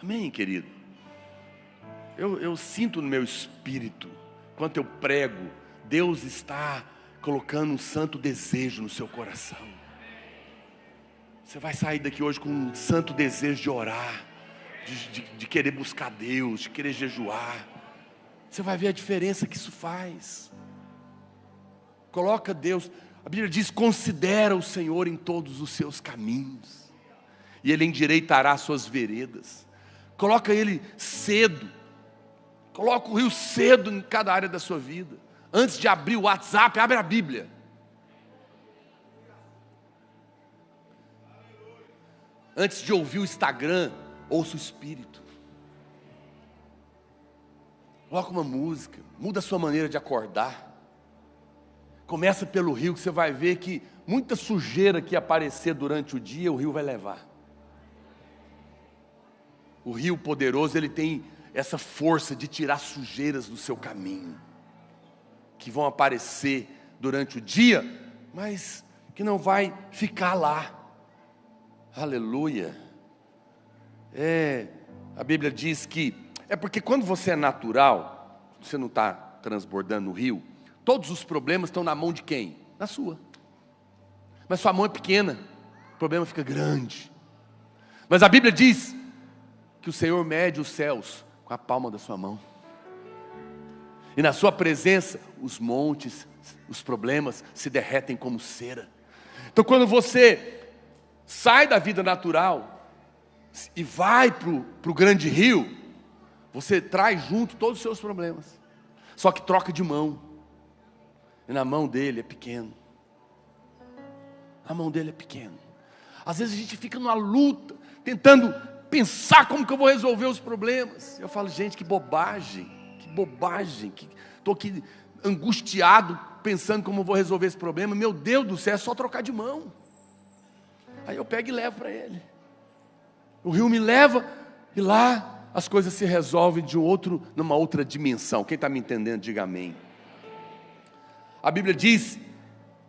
A: Amém, querido? Eu sinto no meu espírito, enquanto eu prego, Deus está colocando um santo desejo no seu coração. Você vai sair daqui hoje com um santo desejo de orar, de querer buscar Deus, de querer jejuar. Você vai ver a diferença que isso faz. Coloca Deus, a Bíblia diz, considera o Senhor em todos os seus caminhos, e Ele endireitará as suas veredas. Coloca Ele cedo, coloca o rio cedo em cada área da sua vida. Antes de abrir o WhatsApp, abre a Bíblia. Antes de ouvir o Instagram, ouça o Espírito. Coloca uma música, muda a sua maneira de acordar. Começa pelo rio, que você vai ver que muita sujeira que aparecer durante o dia, o rio vai levar. O rio poderoso, ele tem essa força de tirar sujeiras do seu caminho, que vão aparecer durante o dia, mas que não vai ficar lá. Aleluia. A Bíblia diz que, porque quando você é natural, você não está transbordando no rio, todos os problemas estão na mão de quem? Na sua. Mas sua mão é pequena, o problema fica grande. Mas a Bíblia diz que o Senhor mede os céus com a palma da sua mão. E na sua presença, os montes, os problemas se derretem como cera. Então quando você sai da vida natural e vai para o grande rio, você traz junto todos os seus problemas. Só que troca de mão. E na mão dele é pequeno. A mão dele é pequena. Às vezes a gente fica numa luta, tentando pensar como que eu vou resolver os problemas. Eu falo, gente, que bobagem. Estou aqui angustiado, pensando como eu vou resolver esse problema. Meu Deus do céu, é só trocar de mão. Aí eu pego e levo para ele. O rio me leva e lá as coisas se resolvem numa outra dimensão. Quem está me entendendo, diga amém. A Bíblia diz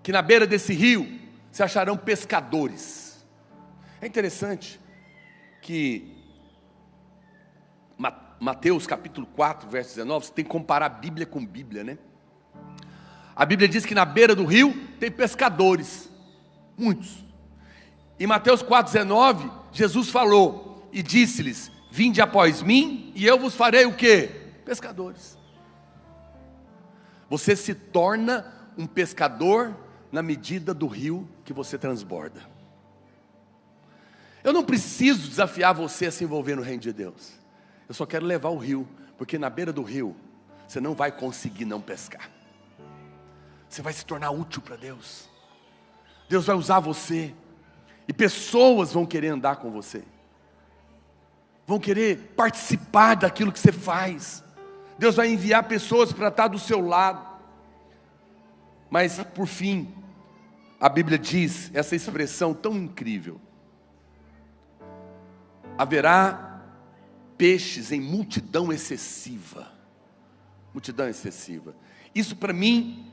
A: que na beira desse rio se acharão pescadores. É interessante que Mateus capítulo 4, verso 19, você tem que comparar a Bíblia com Bíblia, né? A Bíblia diz que na beira do rio tem pescadores, muitos. Em Mateus 4,19, Jesus falou e disse-lhes, vinde após mim e eu vos farei o quê? Pescadores. Você se torna um pescador na medida do rio que você transborda. Eu não preciso desafiar você a se envolver no reino de Deus. Eu só quero levar o rio, porque na beira do rio você não vai conseguir não pescar. Você vai se tornar útil para Deus. Deus vai usar você. E pessoas vão querer andar com você. Vão querer participar daquilo que você faz. Deus vai enviar pessoas para estar do seu lado. Mas, por fim, a Bíblia diz essa expressão tão incrível. Haverá peixes em multidão excessiva. Multidão excessiva. Isso para mim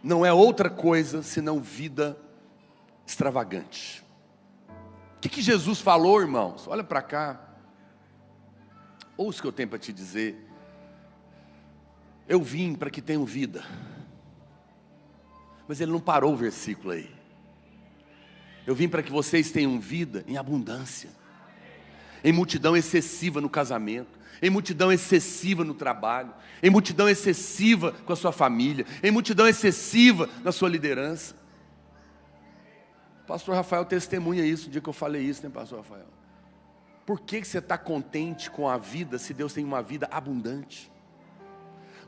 A: não é outra coisa senão vida extravagante. O que Jesus falou, irmãos? Olha para cá. Ouça o que eu tenho para te dizer. Eu vim para que tenham vida. Mas ele não parou o versículo aí. Eu vim para que vocês tenham vida em abundância, em multidão excessiva no casamento, em multidão excessiva no trabalho, em multidão excessiva com a sua família, em multidão excessiva na sua liderança. O pastor Rafael testemunha isso, no dia que eu falei isso, né, pastor Rafael? Por que você está contente com a vida se Deus tem uma vida abundante?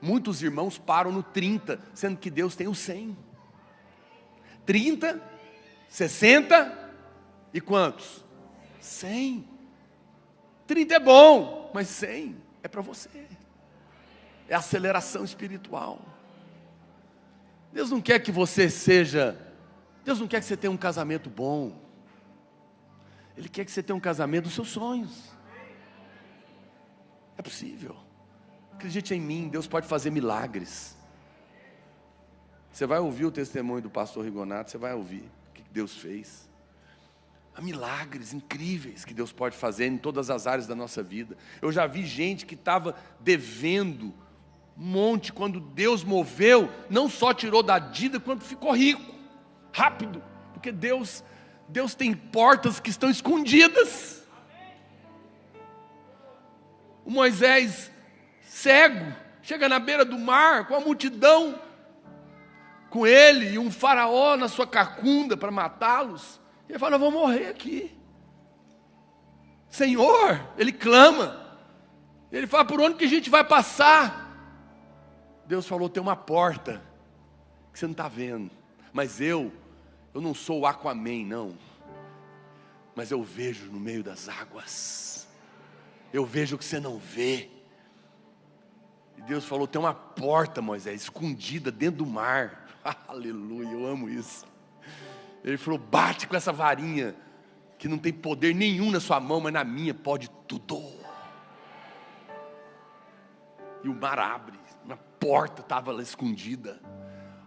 A: Muitos irmãos param no 30, sendo que Deus tem o 100. 30, 60 e quantos? 100. 30 é bom, mas 100 é para você. É aceleração espiritual. Deus não quer que você tenha um casamento bom. Ele quer que você tenha um casamento dos seus sonhos. É possível. Acredite em mim, Deus pode fazer milagres. Você vai ouvir o testemunho do pastor Rigonato, você vai ouvir o que Deus fez. Há milagres incríveis que Deus pode fazer em todas as áreas da nossa vida. Eu já vi gente que estava devendo um monte, quando Deus moveu, não só tirou da dívida, quanto ficou rico, rápido. Porque Deus tem portas que estão escondidas. O Moisés, cego, chega na beira do mar, com a multidão com ele, e um faraó na sua cacunda para matá-los. Ele fala: eu vou morrer aqui. Senhor, ele clama. Ele fala: por onde que a gente vai passar? Deus falou: tem uma porta que você não está vendo. Mas eu não sou o Aquaman, não. Mas eu vejo no meio das águas. Eu vejo o que você não vê. E Deus falou: tem uma porta, Moisés, escondida dentro do mar. Aleluia, eu amo isso. Ele falou: bate com essa varinha, que não tem poder nenhum na sua mão, mas na minha pode tudo. E o mar abre, uma porta estava lá escondida.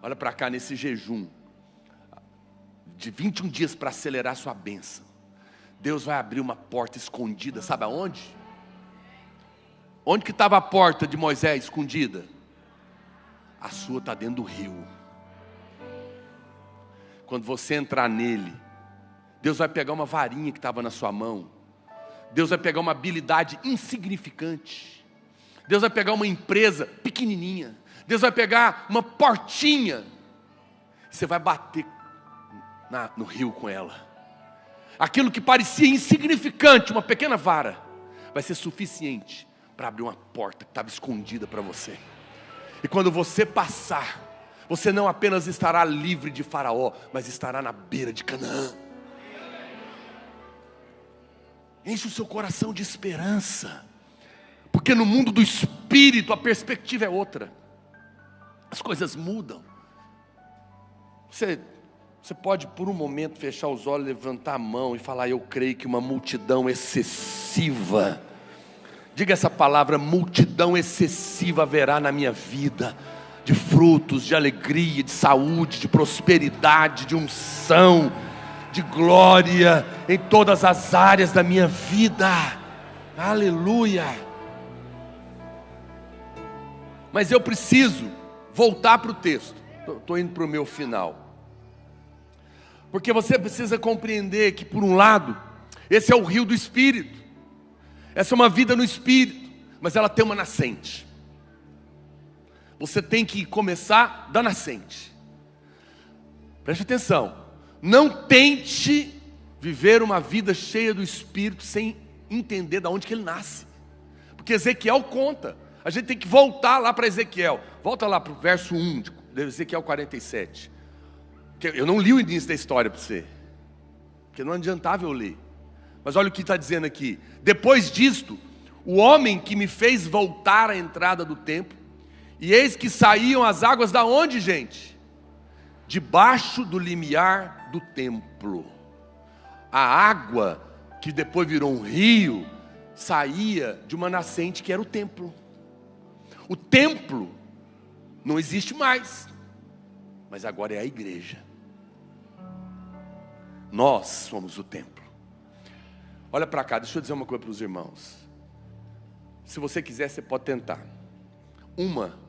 A: Olha para cá, nesse jejum de 21 dias para acelerar a sua bênção, Deus vai abrir uma porta escondida, sabe aonde? Onde que estava a porta de Moisés escondida? A sua está dentro do rio. Quando você entrar nele, Deus vai pegar uma varinha que estava na sua mão. Deus vai pegar uma habilidade insignificante. Deus vai pegar uma empresa pequenininha. Deus vai pegar uma portinha. Você vai bater no rio com ela. Aquilo que parecia insignificante, uma pequena vara, vai ser suficiente para abrir uma porta que estava escondida para você. E quando você passar, você não apenas estará livre de Faraó, mas estará na beira de Canaã. Enche o seu coração de esperança, porque no mundo do espírito a perspectiva é outra. As coisas mudam. Você pode por um momento fechar os olhos, levantar a mão e falar: eu creio que uma multidão excessiva, diga essa palavra, multidão excessiva haverá na minha vida, de frutos, de alegria, de saúde, de prosperidade, de unção, de glória, em todas as áreas da minha vida. Aleluia. Mas eu preciso voltar para o texto. Estou indo para o meu final. Porque você precisa compreender que, por um lado, esse é o rio do Espírito. Essa é uma vida no Espírito, mas ela tem uma nascente. Você tem que começar da nascente. Preste atenção. Não tente viver uma vida cheia do Espírito sem entender de onde que ele nasce. Porque Ezequiel conta. A gente tem que voltar lá para Ezequiel. Volta lá para o verso 1 de Ezequiel 47. Eu não li o início da história para você, porque não adiantava eu ler. Mas olha o que está dizendo aqui. Depois disto, o homem que me fez voltar à entrada do templo, e eis que saíam as águas da onde, gente? Debaixo do limiar do templo. A água, que depois virou um rio, saía de uma nascente que era o templo. O templo não existe mais, mas agora é a igreja. Nós somos o templo. Olha para cá, deixa eu dizer uma coisa para os irmãos. Se você quiser, você pode tentar. Uma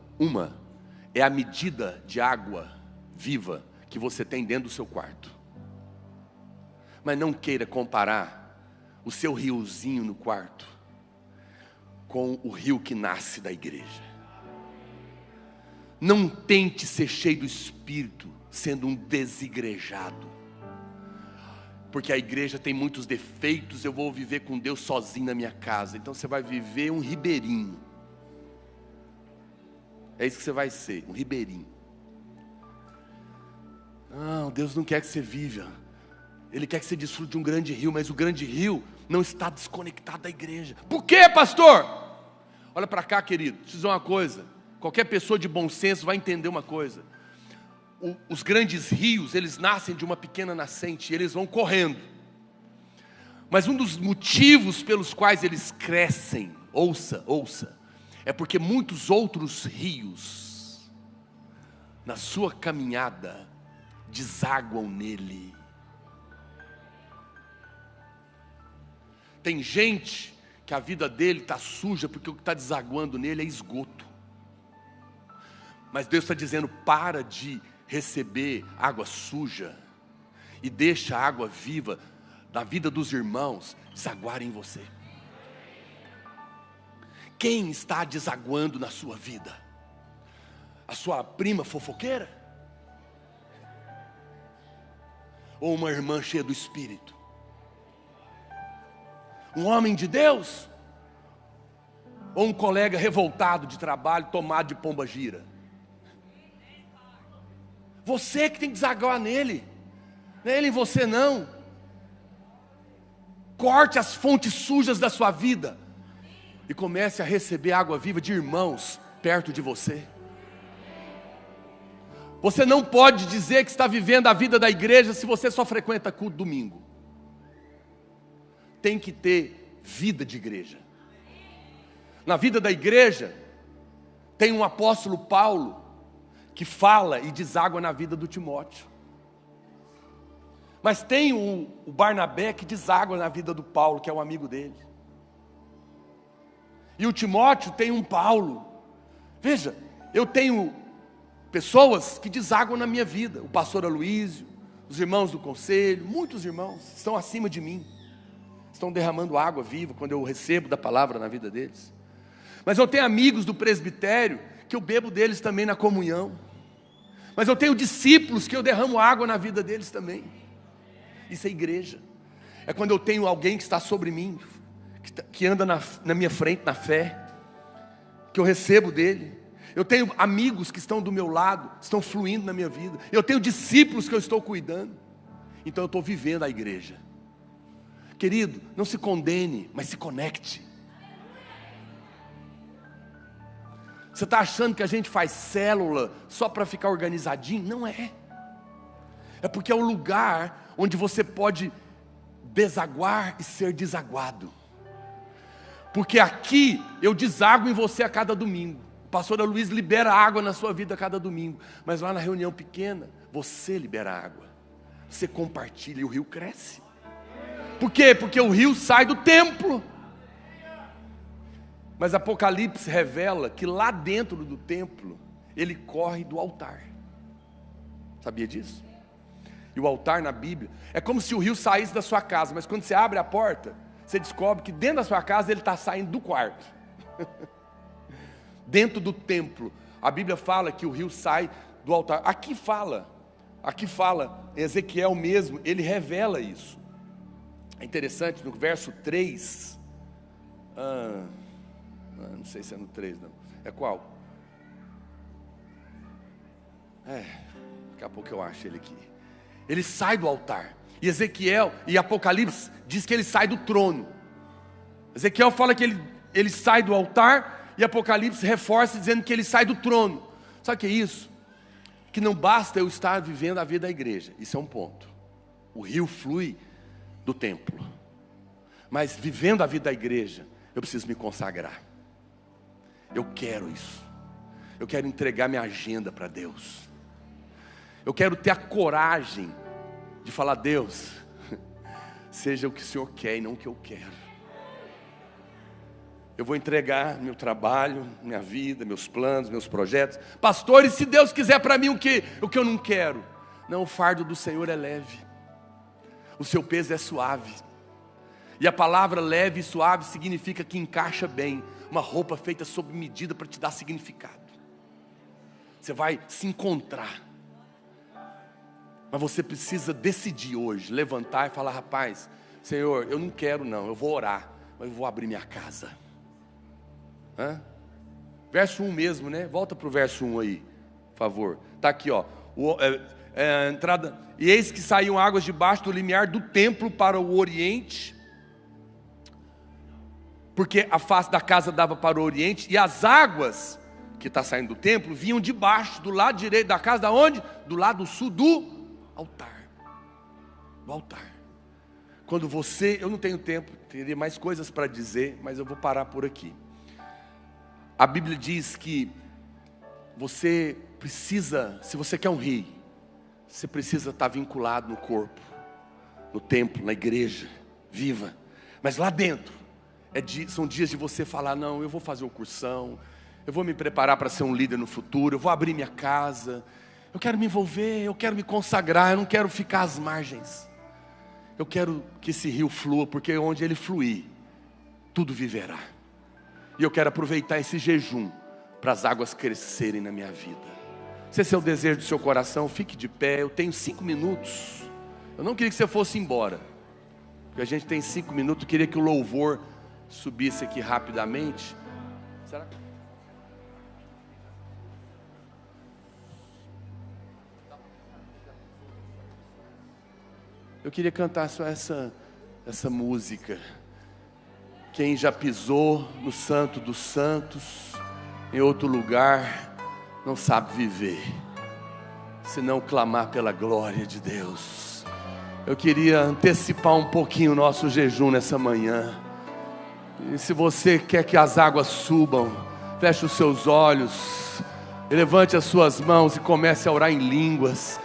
A: é a medida de água viva que você tem dentro do seu quarto. Mas não queira comparar o seu riozinho no quarto com o rio que nasce da igreja. Não tente ser cheio do Espírito sendo um desigrejado. Porque a igreja tem muitos defeitos, eu vou viver com Deus sozinho na minha casa. Então você vai viver um ribeirinho. É isso que você vai ser, um ribeirinho. Não, Deus não quer que você viva. Ele quer que você desfrute de um grande rio, mas o grande rio não está desconectado da igreja. Por quê, pastor? Olha para cá, querido, deixa eu dizer uma coisa. Qualquer pessoa de bom senso vai entender uma coisa. Os grandes rios, eles nascem de uma pequena nascente, e eles vão correndo. Mas um dos motivos pelos quais eles crescem, ouça, é porque muitos outros rios, na sua caminhada, desaguam nele. Tem gente que a vida dele está suja, porque o que está desaguando nele é esgoto. Mas Deus está dizendo, para de receber água suja e deixa a água viva da vida dos irmãos desaguar em você. Quem está desaguando na sua vida? A sua prima fofoqueira? Ou uma irmã cheia do Espírito? Um homem de Deus? Ou um colega revoltado de trabalho, tomado de pombagira? Você que tem que desaguar nele. Não é ele em você não. Corte as fontes sujas da sua vida e comece a receber água viva de irmãos perto de você. Você não pode dizer que está vivendo a vida da igreja se você só frequenta culto domingo. Tem que ter vida de igreja. Na vida da igreja tem um apóstolo Paulo que fala e deságua na vida do Timóteo. Mas tem o Barnabé que deságua na vida do Paulo, que é um amigo dele. E o Timóteo tem um Paulo. Veja, eu tenho pessoas que deságuam na minha vida. O pastor Aloísio, os irmãos do conselho, muitos irmãos estão acima de mim. Estão derramando água viva quando eu recebo da palavra na vida deles. Mas eu tenho amigos do presbitério que eu bebo deles também na comunhão. Mas eu tenho discípulos que eu derramo água na vida deles também. Isso é igreja. É quando eu tenho alguém que está sobre mim, que anda na minha frente na fé, que eu recebo dele. Eu tenho amigos que estão do meu lado, estão fluindo na minha vida. Eu tenho discípulos que eu estou cuidando. Então eu estou vivendo a igreja. Querido, não se condene, mas se conecte. Você está achando que a gente faz célula só para ficar organizadinho? Não é. É porque é o lugar onde você pode desaguar e ser desaguado. Porque aqui eu desaguo em você a cada domingo. O pastor Luiz libera água na sua vida a cada domingo. Mas lá na reunião pequena, você libera água. Você compartilha e o rio cresce. Por quê? Porque o rio sai do templo. Mas Apocalipse revela que lá dentro do templo, ele corre do altar. Sabia disso? E o altar na Bíblia, é como se o rio saísse da sua casa, mas quando você abre a porta, você descobre que dentro da sua casa ele está saindo do quarto. Dentro do templo, a Bíblia fala que o rio sai do altar. Aqui fala, Ezequiel mesmo, ele revela isso. É interessante, no verso 3, não sei se é no 3 não, é qual? Daqui a pouco eu acho ele aqui. Ele sai do altar, e Ezequiel, e Apocalipse diz que ele sai do trono. Ezequiel fala que ele sai do altar, e Apocalipse reforça dizendo que ele sai do trono. Sabe o que é isso? Que não basta eu estar vivendo a vida da igreja, isso é um ponto. O rio flui do templo, mas vivendo a vida da igreja, eu preciso me consagrar. Eu quero isso. Eu quero entregar minha agenda para Deus. Eu quero ter a coragem de falar: Deus, seja o que o Senhor quer e não o que eu quero. Eu vou entregar meu trabalho, minha vida, meus planos, meus projetos. Pastores, se Deus quiser para mim o que eu não quero. Não, o fardo do Senhor é leve. O seu peso é suave. E a palavra leve e suave significa que encaixa bem. Uma roupa feita sob medida para te dar significado. Você vai se encontrar. Mas você precisa decidir hoje, levantar e falar: rapaz, Senhor, eu não quero não, eu vou orar, mas eu vou abrir minha casa. Verso 1 mesmo, né? Volta para o verso 1 aí, por favor. Está aqui, ó. Entrada. E eis que saíam águas debaixo do limiar do templo para o oriente, porque a face da casa dava para o oriente, e as águas que está saindo do templo vinham de baixo, do lado direito da casa, da onde? Do lado sul do altar. Do altar. Quando você, eu não tenho tempo, teria mais coisas para dizer, mas eu vou parar por aqui. A Bíblia diz que você precisa, se você quer um rei, você precisa estar vinculado no corpo, no templo, na igreja, viva. Mas lá dentro, são dias de você falar: não, eu vou fazer um cursão, eu vou me preparar para ser um líder no futuro, eu vou abrir minha casa, eu quero me envolver, eu quero me consagrar, eu não quero ficar às margens. Eu quero que esse rio flua, porque onde ele fluir, tudo viverá. E eu quero aproveitar esse jejum para as águas crescerem na minha vida. Se esse é o desejo do seu coração, fique de pé. Eu tenho 5 minutos. Eu não queria que você fosse embora, porque a gente tem 5 minutos. Eu queria que o louvor subisse aqui rapidamente. Será que... Eu queria cantar só essa música. Quem já pisou no Santo dos Santos, em outro lugar, não sabe viver, se não clamar pela glória de Deus. Eu queria antecipar um pouquinho o nosso jejum nessa manhã. E se você quer que as águas subam, feche os seus olhos, levante as suas mãos e comece a orar em línguas.